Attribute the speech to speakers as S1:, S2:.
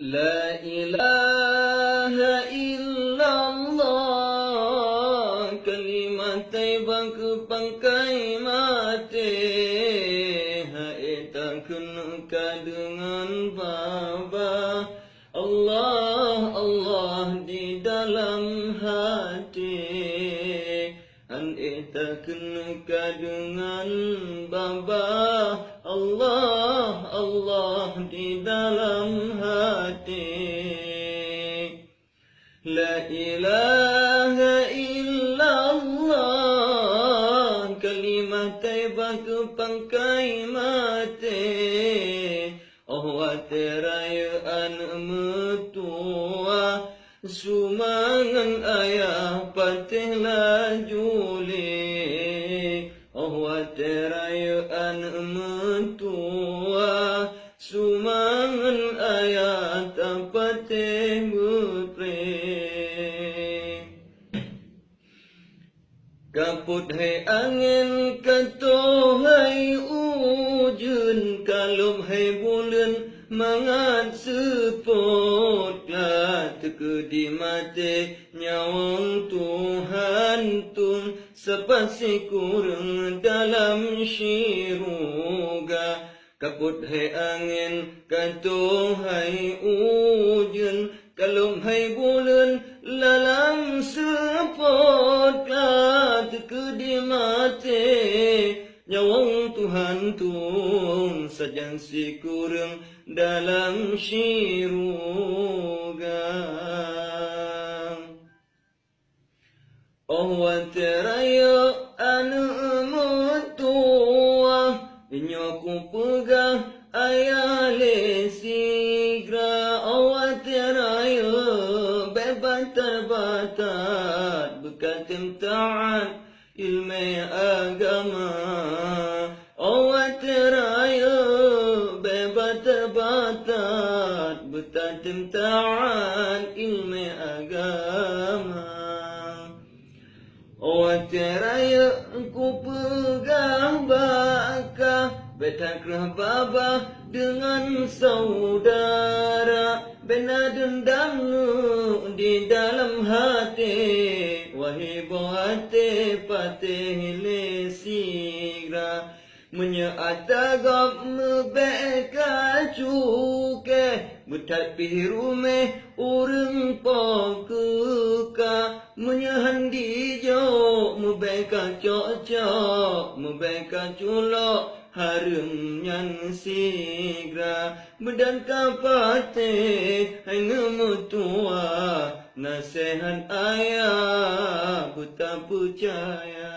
S1: La ilaha illallah, kalimat taibah kepangkai mati. Hai takun dengan baba Allah, Allah di dalam hati. Han takun dengan baba Allah, Allah di dalam hati. La ilaha illallah, kalimat taibah kepangkai mati. Oh waterayaan metua, sumangan ayah patihlah juli. Oh waterayaan metua, sumangan ayah patih butri. Kaput hai angin katoh hai ujun, kalum hai bulan mangat sepot. Lah teka di mati nyawang Tuhan tun, sepasi kurang dalam syiruga. Kaput hai angin katoh hai ujun, kalum hai bulan lalang sepot. Lah teka di mati nyawang Tuhan tun, sajang si kurang dalam syiruga. Oh wateraya anu mutua, nyoku pegah ayah lesigra. Oh wateraya bebas terbatat, bekatim taat ilmu agama. Oh wateraya bebas terbatat, bekatim taat ilmu agama. Oh wateraya ku pegang bakah, betakrah babah dengan saudara. Bena dendam di dalam hati, wahai hati patih lesigra. Menyaat agam mebeka cuke, betat pirume ureng pokeka. Menyahan dijo mebeka cocok, mebeka culok harum nyan sigra. Bedan kapate hanya mutua, nasihat ayah ku tak percaya.